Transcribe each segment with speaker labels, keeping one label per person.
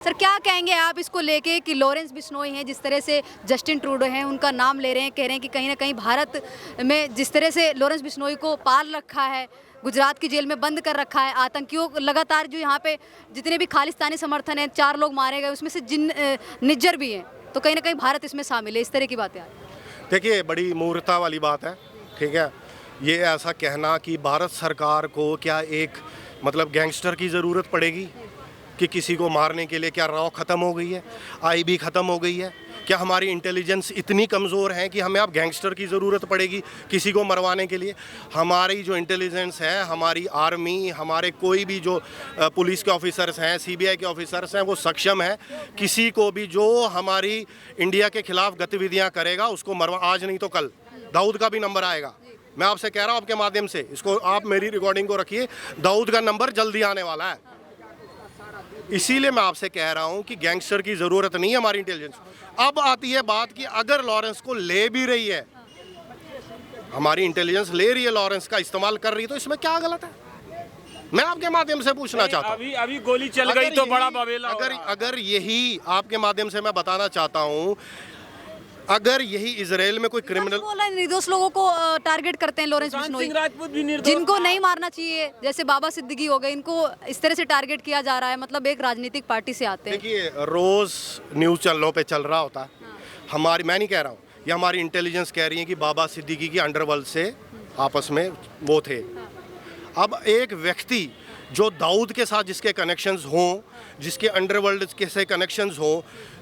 Speaker 1: Sir क्या कहेंगे आप इसको लेके कि लॉरेंस बिश्नोई हैं, जिस तरह से जस्टिन ट्रूडो हैं उनका नाम ले रहे हैं, कह रहे हैं कि कहीं ना कहीं भारत में जिस तरह से लॉरेंस बिश्नोई को पाल रखा है, गुजरात की जेल में बंद कर रखा है, आतंकियों लगातार जो यहाँ पे जितने भी खालिस्तानी समर्थन हैं, 4 लोग मारे गए उसमें से निज्जर भी हैं, तो कहीं ना कहीं भारत इसमें शामिल है, इस तरह की बातें आ रही हैं।
Speaker 2: देखिए बड़ी मूर्खता वाली बात है, ठीक है। ये ऐसा कहना कि भारत सरकार को क्या एक मतलब गैंगस्टर की ज़रूरत पड़ेगी कि किसी को मारने के लिए, क्या रॉ ख़त्म हो गई है, आईबी ख़त्म हो गई है, क्या हमारी इंटेलिजेंस इतनी कमज़ोर है कि हमें अब गैंगस्टर की ज़रूरत पड़ेगी किसी को मरवाने के लिए। हमारी जो इंटेलिजेंस है, हमारी आर्मी, हमारे कोई भी जो पुलिस के ऑफिसर्स हैं, सीबीआई के ऑफिसर्स हैं, वो सक्षम है किसी को भी जो हमारी इंडिया के खिलाफ गतिविधियाँ करेगा उसको मरवा, आज नहीं तो कल दाऊद का भी नंबर आएगा। मैं आपसे कह रहा हूँ आपके माध्यम से, इसको आप मेरी रिकॉर्डिंग को रखिए, दाऊद का नंबर जल्दी आने वाला है। इसीलिए मैं आपसे कह रहा हूं कि गैंगस्टर की ज़रूरत नहीं है हमारी इंटेलिजेंस। अब आती है बात कि अगर लॉरेंस को ले भी रही है, हमारी इंटेलिजेंस ले रही है, लॉरेंस का इस्तेमाल कर रही है, तो इसमें क्या गलत है? मैं आपके माध्यम से पूछना चाहता हूं।
Speaker 3: अभी गोली चल गई तो बड़ा बवेला।
Speaker 2: अगर यही आपके माध्यम से मैं बताना चाहता हूं, अगर यही इजराइल में कोई क्रिमिनल
Speaker 1: निर्दोष लोगों को टारगेट करते हैं लॉरेंस बिश्नोई,
Speaker 3: राजपूत भी निर्दोष,
Speaker 1: जिनको नहीं मारना चाहिए, जैसे बाबा सिद्दीकी हो गए, इनको इस तरह से टारगेट किया जा रहा है, मतलब एक राजनीतिक पार्टी से आते हैं।
Speaker 2: देखिए रोज न्यूज़ चैनलों पे चल रहा होता है, हमारी, मैं नहीं कह रहा हूँ, ये हमारी इंटेलिजेंस कह रही है कि बाबा सिद्दीकी की अंडरवर्ल्ड से आपस में वो थे। अब एक व्यक्ति जो दाऊद के साथ जिसके कनेक्शंस हों, जिसके अंडरवर्ल्ड के से कनेक्शंस हों,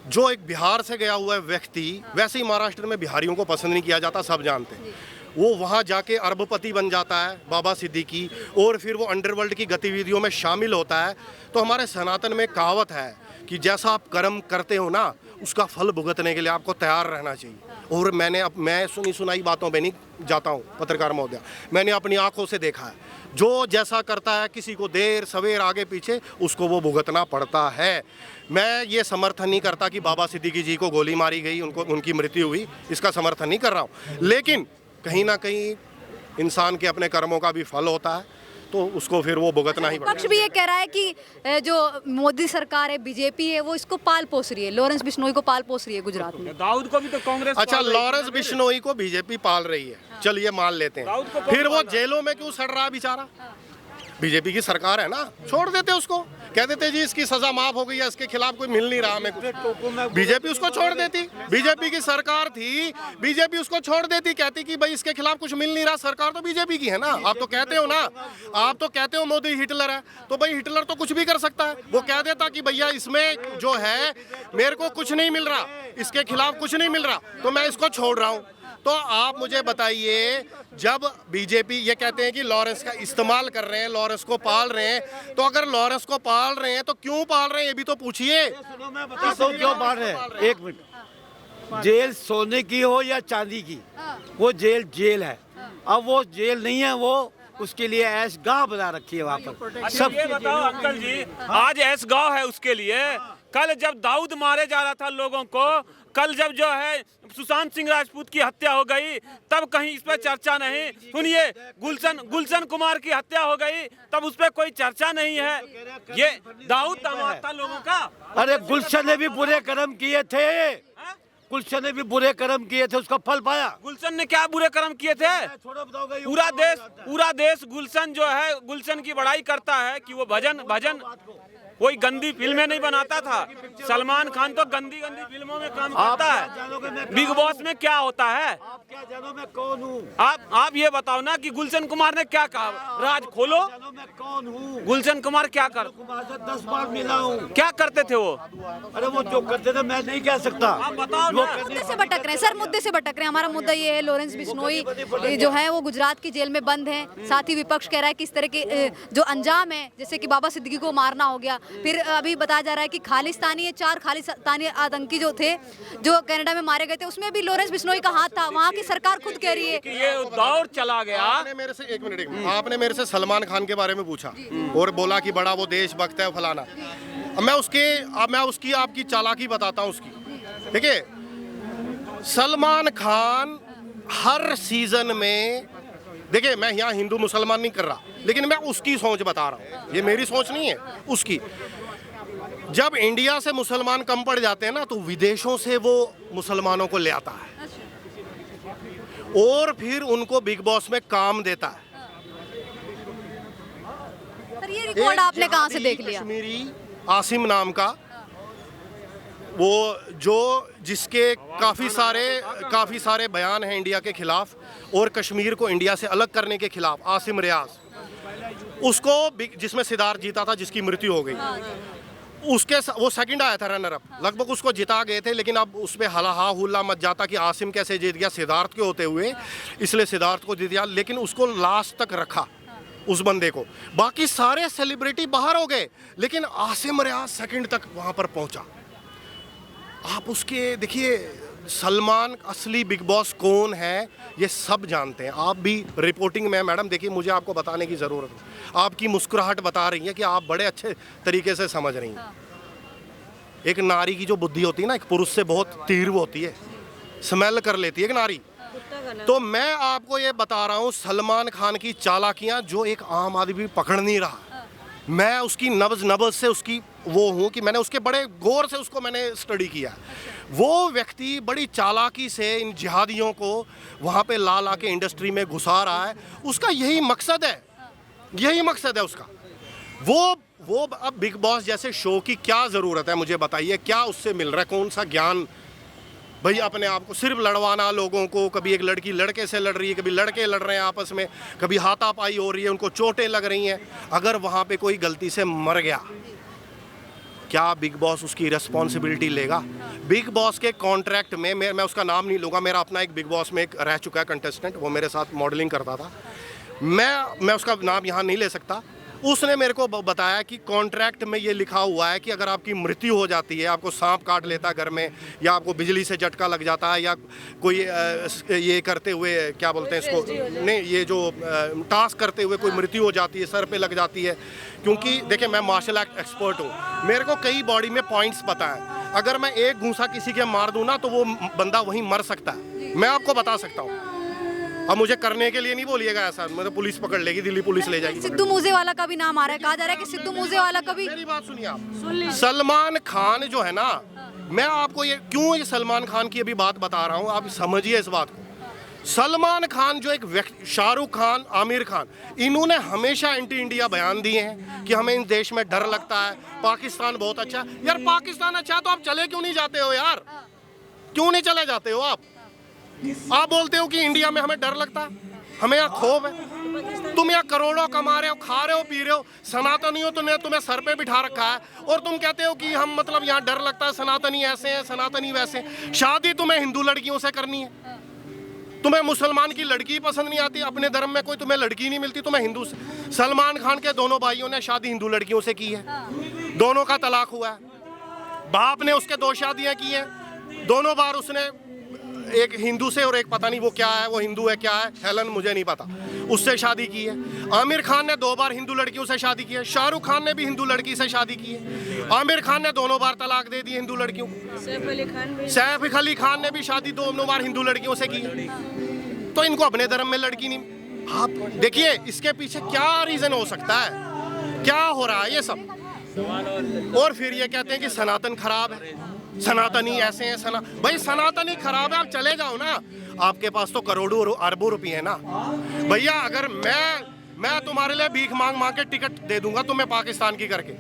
Speaker 2: जो एक बिहार से गया हुआ है व्यक्ति, वैसे ही महाराष्ट्र में बिहारियों को पसंद नहीं किया जाता, सब जानते हैं, वो वहाँ जाके अरबपति बन जाता है बाबा सिद्दीकी, और फिर वो अंडरवर्ल्ड की गतिविधियों में शामिल होता है। तो हमारे सनातन में कहावत है कि जैसा आप कर्म करते हो ना, उसका फल भुगतने के लिए आपको तैयार रहना चाहिए। और मैं सुनी सुनाई बातों पे नहीं जाता हूँ पत्रकार महोदय, मैंने अपनी आंखों से देखा है, जो जैसा करता है किसी को देर सवेर आगे पीछे उसको वो भुगतना पड़ता है। मैं ये समर्थन नहीं करता कि बाबा सिद्दीकी जी को गोली मारी गई, उनकी मृत्यु हुई, इसका समर्थन नहीं कर रहा हूँ, लेकिन कहीं ना कहीं इंसान के अपने कर्मों का भी फल होता है, तो उसको फिर वो भुगतना ही पड़ेगा।
Speaker 1: पक्ष भी ये कह रहा है कि जो मोदी सरकार है, बीजेपी है, वो इसको पाल पोस रही है, लॉरेंस बिश्नोई को पाल पोस रही है गुजरात में।
Speaker 3: दाऊद को भी तो कांग्रेस,
Speaker 2: अच्छा, लॉरेंस बिश्नोई को बीजेपी पाल रही है, चलिए मान लेते हैं, फिर वो जेलों में क्यों सड़ रहा है बेचारा? बीजेपी की सरकार है ना, छोड़ देते उसको, कह देते जी इसकी सजा माफ हो गई है, इसके खिलाफ कोई मिल नहीं रहा हमें कुछ, बीजेपी उसको छोड़ देती। बीजेपी की सरकार थी, बीजेपी उसको छोड़ देती, कहती कि भाई इसके खिलाफ कुछ मिल नहीं रहा, सरकार तो बीजेपी की है ना। आप तो कहते हो ना, आप तो कहते हो मोदी हिटलर है, तो भाई हिटलर तो कुछ भी कर सकता है, वो कह देता कि भैया इसमें जो है मेरे को कुछ नहीं मिल रहा, इसके खिलाफ कुछ नहीं मिल रहा, तो मैं इसको छोड़ रहा हूँ। तो आप मुझे बताइए, जब बीजेपी ये कहते हैं कि लॉरेंस का इस्तेमाल कर रहे हैं, लॉरेंस को पाल रहे हैं, तो अगर लॉरेंस को पाल रहे हैं तो क्यों पाल रहे हैं, ये भी तो पूछिए।
Speaker 4: मैं बताता हूँ क्यों पाल रहे हैं। एक मिनट, जेल सोने की हो या चांदी की, वो जेल है। अब वो जेल नहीं है, वो उसके लिए ऐश गाह बना रखी है वहाँ पर।
Speaker 3: सब ये बताओ अंकल जी, आज ऐश गाह है उसके लिए। कल जब दाऊद मारे जा रहा था लोगों को, कल जब जो है सुशांत सिंह राजपूत की हत्या हो गई, तब कहीं इस पर चर्चा नहीं। सुनिए, गुलशन कुमार की हत्या हो गई, तब उस पर कोई चर्चा नहीं है। ये दाऊद दामाद था लोगों का।
Speaker 4: अरे गुलशन ने भी बुरे कर्म किए थे, गुलशन ने भी बुरे कर्म किए थे, उसका फल पाया।
Speaker 3: गुलशन ने क्या बुरे कर्म किए थे? पूरा देश गुलशन जो है, गुलशन की बड़ाई करता है कि वो भजन कोई गंदी फिल्में नहीं बनाता था। सलमान खान तो गंदी फिल्मों में काम करता है। बिग बॉस में क्या होता है?
Speaker 4: आप क्या जानो मैं कौन हूँ?
Speaker 3: आप ये बताओ ना कि गुलशन कुमार ने क्या कहा, राज खोलो।
Speaker 4: मैं कौन हूँ?
Speaker 3: गुलशन कुमार क्या कर,
Speaker 4: कुमार से 10 बार मिला हूँ।
Speaker 3: क्या करते थे वो?
Speaker 4: अरे वो जो करते थे मैं नहीं कह सकता।
Speaker 3: आप बताओ ना।
Speaker 1: मुद्दे से भटक रहे हैं सर, मुद्दे से भटक रहे हैं। हमारा मुद्दा ये है, लॉरेंस बिश्नोई जो है वो गुजरात की जेल में बंद है। साथ ही विपक्ष कह रहा है कि इस तरह के जो अंजाम है, जैसे कि बाबा सिद्दीकी को मारना हो गया, फिर अभी बताया जा रहा है कि खालिस्तानी 4 खालिस्तानी आतंकी जो थे, जो कनाडा में मारे गए थे, उसमें भी लॉरेंस बिश्नोई का हाथ था। वहाँ की सरकार खुद कह रही है
Speaker 3: कि ये दौर चला गया।
Speaker 2: आपने मेरे से एक मिनट, आपने मेरे से सलमान खान के बारे में पूछा और बोला कि बड़ा वो देशभक्त है फलाना। मैं उसकी आपकी चालाकी बताता हूँ उसकी। देखिए, सलमान खान हर सीजन में, देखिए मैं यहाँ हिंदू मुसलमान नहीं कर रहा, लेकिन मैं उसकी सोच बता रहा हूँ, ये मेरी सोच नहीं है, उसकी। जब इंडिया से मुसलमान कम पड़ जाते हैं ना तो विदेशों से वो मुसलमानों को ले आता है और फिर उनको बिग बॉस में काम देता है।
Speaker 1: सर ये रिकॉर्ड आपने कहाँ से देख लिया?
Speaker 2: कश्मीरी आसिम नाम का, वो जो जिसके काफ़ी सारे बयान हैं इंडिया के खिलाफ और कश्मीर को इंडिया से अलग करने के खिलाफ, आसिम रियाज, उसको जिसमें सिद्धार्थ जीता था, जिसकी मृत्यु हो गई, उसके वो सेकंड आया था रनर अप, लगभग उसको जिता गए थे, लेकिन अब उस पर हा हुल्ला मच जाता कि आसिम कैसे जीत गया सिद्धार्थ के होते हुए, इसलिए सिद्धार्थ को जीत गया, लेकिन उसको लास्ट तक रखा उस बंदे को। बाकी सारे सेलिब्रिटी बाहर हो गए, लेकिन आसिम रियाज सेकंड तक वहां पर पहुंचा। आप उसके देखिए, सलमान असली बिग बॉस कौन है ये सब जानते हैं। आप भी रिपोर्टिंग में मैडम देखिए, मुझे आपको बताने की ज़रूरत है, आपकी मुस्कुराहट बता रही है कि आप बड़े अच्छे तरीके से समझ रही हैं। एक नारी की जो बुद्धि होती है ना, एक पुरुष से बहुत तीव्र होती है, स्मेल कर लेती है एक नारी। तो मैं आपको ये बता रहा हूँ, सलमान खान की चालाकियाँ जो एक आम आदमी पकड़ नहीं रहा, मैं उसकी नब्ज़ से उसकी वो हूँ कि मैंने उसके बड़े गौर से उसको मैंने स्टडी किया। वो व्यक्ति बड़ी चालाकी से इन जिहादियों को वहाँ पे ला के इंडस्ट्री में घुसा रहा है। उसका यही मकसद है, यही मकसद है उसका। वो अब बिग बॉस जैसे शो की क्या ज़रूरत है, मुझे बताइए, क्या उससे मिल रहा है, कौन सा ज्ञान? भैया अपने आप को सिर्फ लड़वाना लोगों को, कभी एक लड़की लड़के से लड़ रही है, कभी लड़के लड़ रहे हैं आपस में, कभी हाथापाई हो रही है, उनको चोटें लग रही हैं। अगर वहाँ पे कोई गलती से मर गया, क्या बिग बॉस उसकी रिस्पॉन्सिबिलिटी लेगा? बिग बॉस के कॉन्ट्रैक्ट में, मैं उसका नाम नहीं लूँगा, मेरा अपना एक बिग बॉस में एक रह चुका है कंटेस्टेंट, वो मेरे साथ मॉडलिंग करता था, मैं उसका नाम यहाँ नहीं ले सकता। उसने मेरे को बताया कि कॉन्ट्रैक्ट में ये लिखा हुआ है कि अगर आपकी मृत्यु हो जाती है, आपको सांप काट लेता है घर में, या आपको बिजली से झटका लग जाता है, या कोई ये करते हुए क्या बोलते हैं इसको, नहीं, ये जो टास्क करते हुए कोई मृत्यु हो जाती है, सर पे लग जाती है, क्योंकि देखिए मैं मार्शल आर्ट एक्सपर्ट हूँ, मेरे को कई बॉडी में पॉइंट्स पता है। अगर मैं एक घूंसा किसी के मार दूँ ना तो वो बंदा वहीं मर सकता है, मैं आपको बता सकता हूँ। अब मुझे करने के लिए नहीं बोलिएगा ऐसा, मतलब पुलिस पकड़ लेगी, दिल्ली पुलिस ले जाएगी।
Speaker 1: सिद्धू मूसेवाला का भी नाम आ रहा है, कहा जा रहा है कि सिद्धू मूसेवाला का भी।
Speaker 2: मेरी बात सुनिए आप, सलमान खान जो है ना, मैं आपको ये सलमान खान की अभी बात बता रहा हूँ, आप समझिए इस बात को। सलमान खान जो एक व्यक्ति, शाहरुख खान, आमिर खान, इन्होंने हमेशा एंटी इंडिया बयान दिए हैं कि हमें इन देश में डर लगता है, पाकिस्तान बहुत अच्छा। यार पाकिस्तान अच्छा तो आप चले क्यों नहीं जाते हो यार? क्यों नहीं चले जाते हो आप बोलते हो कि इंडिया में हमें डर लगता है, हमें यहाँ खौफ है। तुम यहाँ करोड़ों कमा रहे हो, खा रहे हो, पी रहे हो, सनातनी हो, तुम्हें सर पे बिठा रखा है, और तुम कहते हो कि हम मतलब यहाँ डर लगता है, सनातनी ऐसे हैं, सनातनी वैसे। शादी तुम्हें हिंदू लड़कियों से करनी है, तुम्हें मुसलमान की लड़की पसंद नहीं आती, अपने धर्म में कोई तुम्हें लड़की नहीं मिलती, तुम्हें हिंदू से। सलमान खान के दोनों भाइयों ने शादी हिंदू लड़कियों से की है, दोनों का तलाक हुआ है। बाप ने उसके 2 शादियाँ की हैं, दोनों बार उसने एक हिंदू से और एक पता नहीं वो क्या है, वो हिंदू है क्या है, हेलन मुझे नहीं पता, उससे शादी की है। आमिर खान ने 2 बार हिंदू लड़कियों से शादी की है, शाहरुख खान ने भी हिंदू लड़की से शादी की है, आमिर खान ने 2 बार तलाक दे दी हिंदू लड़कियों को, सैफ अली खान ने भी शादी 2 बार हिंदू लड़कियों से की है। तो इनको अपने धर्म में लड़की नहीं। आप देखिए इसके पीछे क्या रीजन हो सकता है, क्या हो रहा है ये सब। और फिर ये कहते हैं कि सनातन खराब है, सनातनी ऐसे हैं, भाई सनातनी खराब है, आप चले जाओ ना, आपके पास तो करोड़ों और अरबों रुपए है ना भैया। अगर मैं तुम्हारे लिए भीख मांग के टिकट दे दूंगा तुम्हें पाकिस्तान की करके,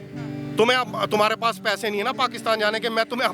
Speaker 2: तुम्हारे पास पैसे नहीं है ना पाकिस्तान जाने के, मैं तुम्हें